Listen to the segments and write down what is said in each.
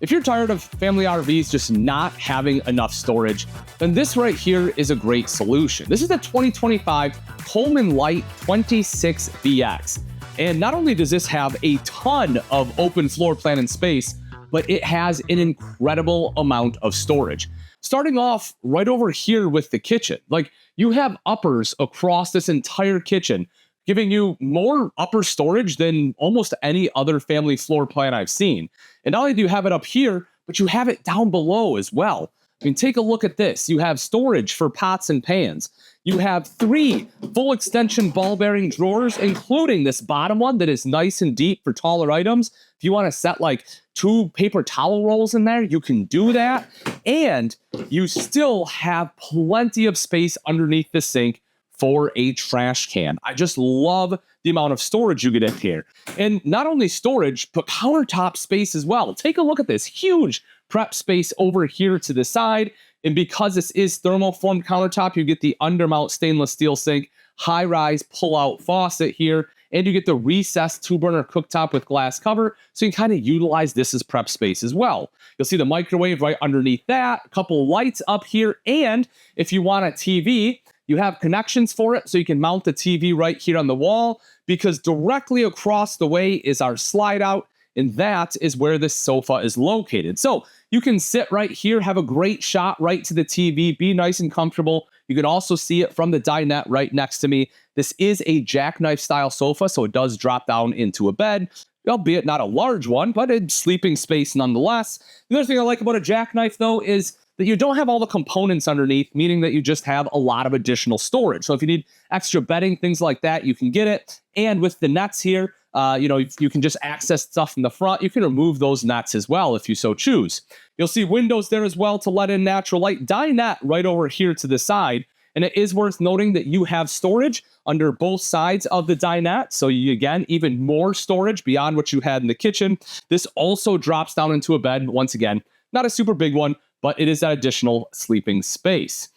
If you're tired of family RVs just not having enough storage, then this right here is a great solution. This is a 2025 Coleman Light 26BX. And not only does this have a ton of open floor plan and space, but it has an incredible amount of storage. Starting off right over here with the kitchen. Like, you have uppers across this entire kitchen, giving you more upper storage than almost any other family floor plan I've seen. And not only do you have it up here, but you have it down below as well. I mean, take a look at this. You have storage for pots and pans. You have 3 full extension ball bearing drawers, including this bottom one that is nice and deep for taller items. If you want to set like 2 paper towel rolls in there, you can do that. And you still have plenty of space underneath the sink for a trash can. I just love the amount of storage you get in here. And not only storage, but countertop space as well. Take a look at this huge prep space over here to the side. And because this is thermoformed countertop, you get the undermount stainless steel sink, high-rise pull-out faucet here, and you get the recessed 2-burner cooktop with glass cover, so you can kind of utilize this as prep space as well. You'll see the microwave right underneath that, a couple lights up here, and if you want a TV, you have connections for it, so you can mount the TV right here on the wall, because directly across the way is our slide out, and that is where this sofa is located. So you can sit right here, have a great shot right to the TV, be nice and comfortable. You can also see it from the dinette right next to me. This is a jackknife style sofa, so it does drop down into a bed, albeit not a large one, but a sleeping space nonetheless. The other thing I like about a jackknife, though, is that you don't have all the components underneath, meaning that you just have a lot of additional storage. So if you need extra bedding, things like that, you can get it. And with the nets here, you can just access stuff from the front. You can remove those nets as well if you so choose. You'll see windows there as well to let in natural light. Dinette right over here to the side. And it is worth noting that you have storage under both sides of the dinette. So again, even more storage beyond what you had in the kitchen. This also drops down into a bed. Once again, not a super big one, but it is that additional sleeping space.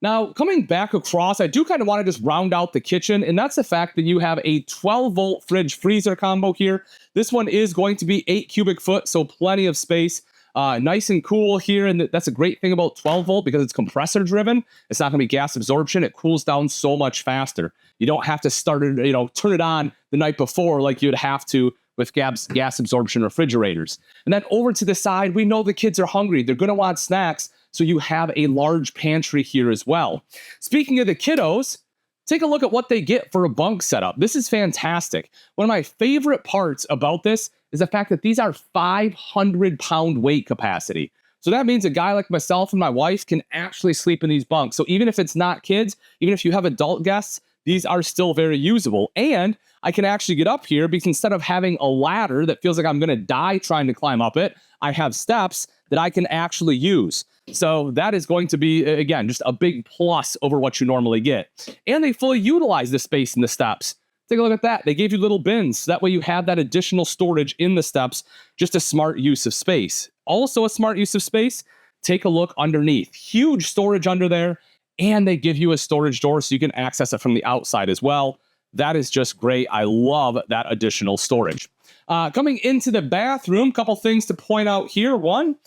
Now, coming back across, I do kind of want to just round out the kitchen, and that's the fact that you have a 12-volt fridge freezer combo here. This one is going to be 8 cubic foot, so plenty of space. Nice and cool here, and that's a great thing about 12-volt because it's compressor driven. It's not going to be gas absorption. It cools down so much faster. You don't have to start it, turn it on the night before like you'd have to with gas absorption refrigerators. And then over to the side, we know the kids are hungry. They're going to want snacks. So you have a large pantry here as well. Speaking of the kiddos, take a look at what they get for a bunk setup. This is fantastic. One of my favorite parts about this is the fact that these are 500-pound weight capacity. So that means a guy like myself and my wife can actually sleep in these bunks. So even if it's not kids, even if you have adult guests, these are still very usable. And I can actually get up here because instead of having a ladder that feels like I'm going to die trying to climb up it, I have steps that I can actually use. So that is going to be, again, just a big plus over what you normally get. And they fully utilize the space in the steps. Take a look at that. They gave you little bins. So that way you have that additional storage in the steps. Just a smart use of space. Also a smart use of space, take a look underneath. Huge storage under there. And they give you a storage door so you can access it from the outside as well. That is just great. I love that additional storage. Coming into the bathroom, couple things to point out here. One,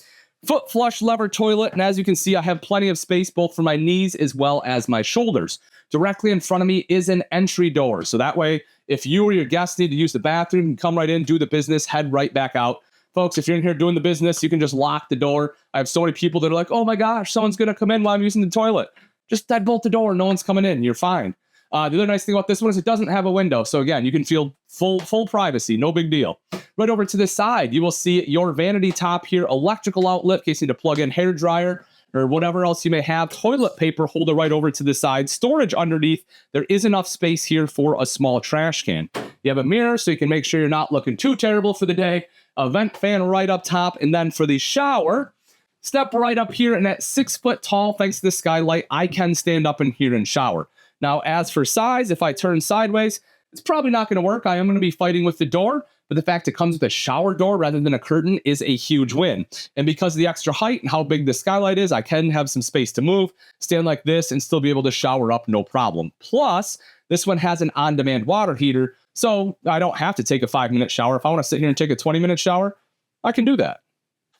foot flush lever toilet. And as you can see, I have plenty of space both for my knees as well as my shoulders. Directly in front of me is an entry door. So that way, if you or your guests need to use the bathroom, you can come right in, do the business, head right back out. Folks, if you're in here doing the business, you can just lock the door. I have so many people that are like, oh my gosh, someone's going to come in while I'm using the toilet. Just deadbolt the door. No one's coming in. You're fine. The other nice thing about this one is it doesn't have a window. So again, you can feel full privacy. No big deal. Right over to the side, you will see your vanity top here, electrical outlet in case you need to plug in hair dryer or whatever else you may have. Toilet paper holder right over to the side. Storage underneath. There is enough space here for a small trash can. You have a mirror so you can make sure you're not looking too terrible for the day. A vent fan right up top. And then for the shower, step right up here, and at 6 foot tall, thanks to the skylight, I can stand up in here and shower. Now, as for size, if I turn sideways, it's probably not going to work. I am going to be fighting with the door, but the fact it comes with a shower door rather than a curtain is a huge win. And because of the extra height and how big the skylight is, I can have some space to move, stand like this, and still be able to shower up no problem. Plus, this one has an on-demand water heater, so I don't have to take a 5-minute shower. If I want to sit here and take a 20-minute shower, I can do that.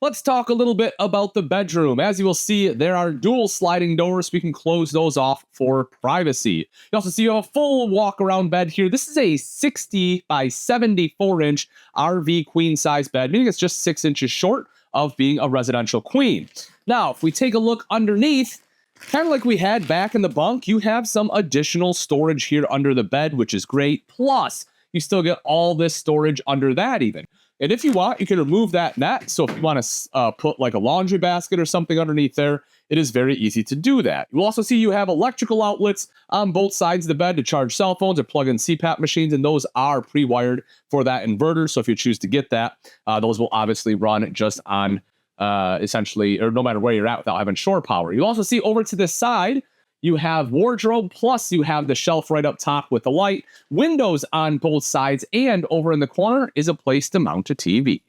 Let's talk a little bit about the bedroom. As you will see, there are dual sliding doors, so we can close those off for privacy. You also see you have a full walk-around bed here. This is a 60 by 74 inch RV queen size bed, meaning it's just 6 inches short of being a residential queen. Now, if we take a look underneath, kind of like we had back in the bunk, you have some additional storage here under the bed, which is great. Plus, you still get all this storage under that even. And if you want, you can remove that net. So if you want to put like a laundry basket or something underneath there, it is very easy to do that. You'll also see you have electrical outlets on both sides of the bed to charge cell phones or plug in CPAP machines, and those are pre-wired for that inverter. So if you choose to get that, those will obviously run just on essentially, or no matter where you're at without having shore power. You'll also see over to this side, you have wardrobe, plus you have the shelf right up top with the light, windows on both sides, and over in the corner is a place to mount a TV.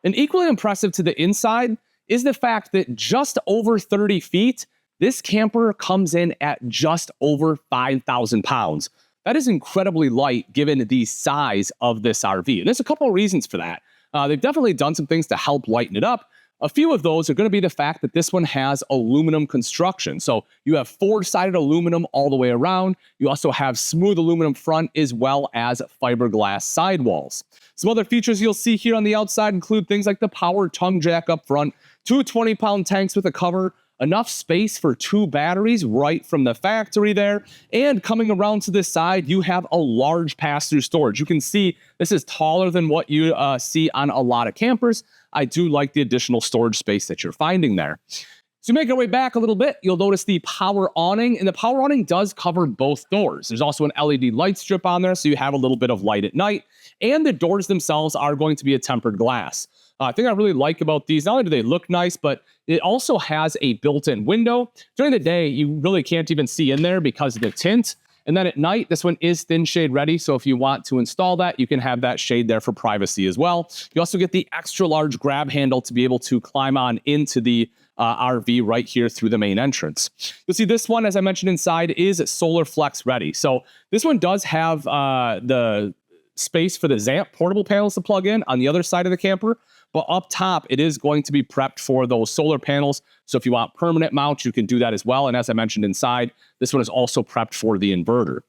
And equally impressive to the inside is the fact that just over 30 feet, this camper comes in at just over 5,000 pounds. That is incredibly light given the size of this RV. And there's a couple of reasons for that. They've definitely done some things to help lighten it up. A few of those are going to be the fact that this one has aluminum construction. So you have four-sided aluminum all the way around. You also have smooth aluminum front as well as fiberglass sidewalls. Some other features you'll see here on the outside include things like the power tongue jack up front, two 20-pound tanks with a cover, enough space for two batteries right from the factory there. And coming around to this side, you have a large pass-through storage. You can see this is taller than what you see on a lot of campers. I do like the additional storage space that you're finding there. So you make your way back a little bit, you'll notice the power awning, and the power awning does cover both doors. There's also an LED light strip on there, so you have a little bit of light at night, and the doors themselves are going to be a tempered glass. I think I really like about these, not only do they look nice, but it also has a built-in window. During the day, you really can't even see in there because of the tint. And then at night, this one is thin shade ready. So if you want to install that, you can have that shade there for privacy as well. You also get the extra large grab handle to be able to climb on into the RV right here through the main entrance. You'll see this one, as I mentioned inside, is solar flex ready. So this one does have the space for the ZAMP portable panels to plug in on the other side of the camper. But up top, it is going to be prepped for those solar panels. So if you want permanent mounts, you can do that as well. And as I mentioned inside, this one is also prepped for the inverter.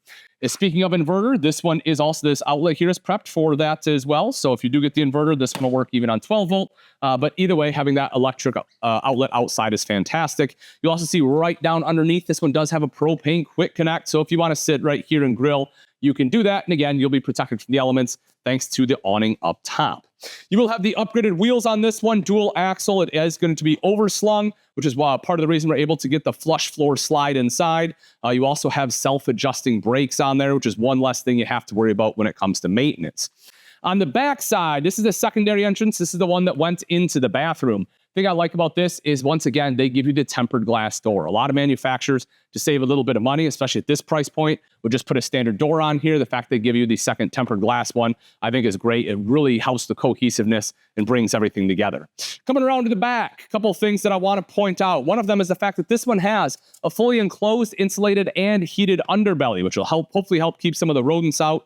And speaking of inverter, this one is also, this outlet here is prepped for that as well. So if you do get the inverter, this one will work even on 12 volt. But either way, having that electric outlet outside is fantastic. You'll also see right down underneath, this one does have a propane quick connect. So if you want to sit right here and grill, you can do that. And again, you'll be protected from the elements thanks to the awning up top. You will have the upgraded wheels on this one, dual axle. It is going to be overslung, which is part of the reason we're able to get the flush floor slide inside. You also have self-adjusting brakes on there, which is one less thing you have to worry about when it comes to maintenance. On the back side, this is the secondary entrance. This is the one that went into the bathroom. Thing I like about this is, once again, they give you the tempered glass door. A lot of manufacturers, to save a little bit of money, especially at this price point, would just put a standard door on here. The fact they give you the second tempered glass one, I think is great. It really helps the cohesiveness and brings everything together. Coming around to the back, a couple of things that I want to point out. One of them is the fact that this one has a fully enclosed, insulated, and heated underbelly, which will hopefully help keep some of the rodents out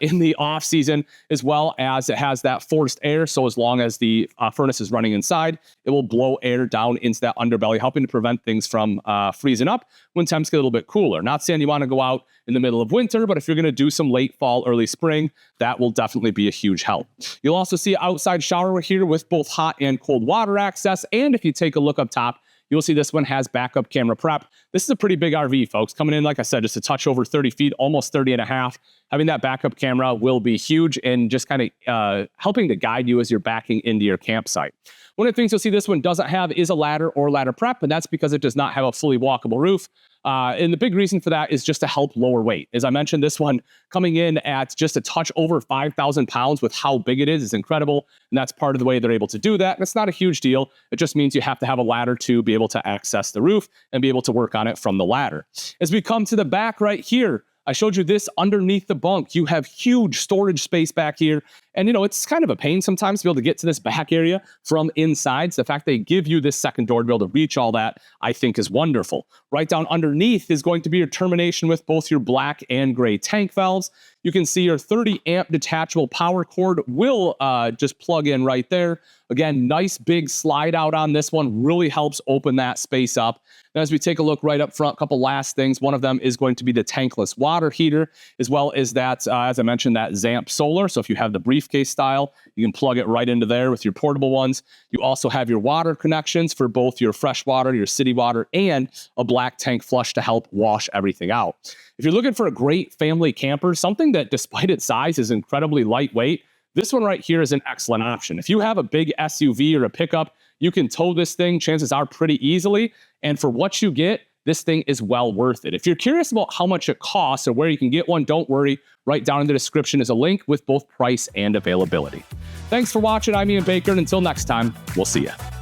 in the off season, as well as it has that forced air. So as long as the furnace is running inside, it will blow air down into that underbelly, helping to prevent things from freezing up when temps get a little bit cooler. Not saying you want to go out in the middle of winter, but if you're going to do some late fall, early spring, that will definitely be a huge help. You'll also see outside shower here with both hot and cold water access. And if you take a look up top, you'll see this one has backup camera prep. This is a pretty big RV, folks. Coming in, like I said, just a touch over 30 feet, almost 30 and a half. Having that backup camera will be huge and just kind of helping to guide you as you're backing into your campsite. One of the things you'll see this one doesn't have is a ladder or ladder prep, and that's because it does not have a fully walkable roof. And the big reason for that is just to help lower weight. As I mentioned, this one coming in at just a touch over 5,000 pounds with how big it is incredible. And that's part of the way they're able to do that. And it's not a huge deal. It just means you have to have a ladder to be able to access the roof and be able to work on it from the ladder. As we come to the back right here, I showed you this underneath the bunk. You have huge storage space back here. And, it's kind of a pain sometimes to be able to get to this back area from inside. So the fact they give you this second door to be able to reach all that, I think is wonderful. Right down underneath is going to be your termination with both your black and gray tank valves. You can see your 30 amp detachable power cord will just plug in right there. Again, nice big slide out on this one, really helps open that space up. Now, as we take a look right up front, a couple last things. One of them is going to be the tankless water heater, as well as that, as I mentioned, that ZAMP solar. So if you have the briefcase style, you can plug it right into there with your portable ones. You also have your water connections for both your fresh water, your city water, and a black tank flush to help wash everything out. If you're looking for a great family camper, something that despite its size is incredibly lightweight, this one right here is an excellent option. If you have a big SUV or a pickup, you can tow this thing, chances are, pretty easily. And for what you get, this thing is well worth it. If you're curious about how much it costs or where you can get one, don't worry. Right down in the description is a link with both price and availability. Thanks for watching. I'm Ian Baker, and until next time, we'll see you.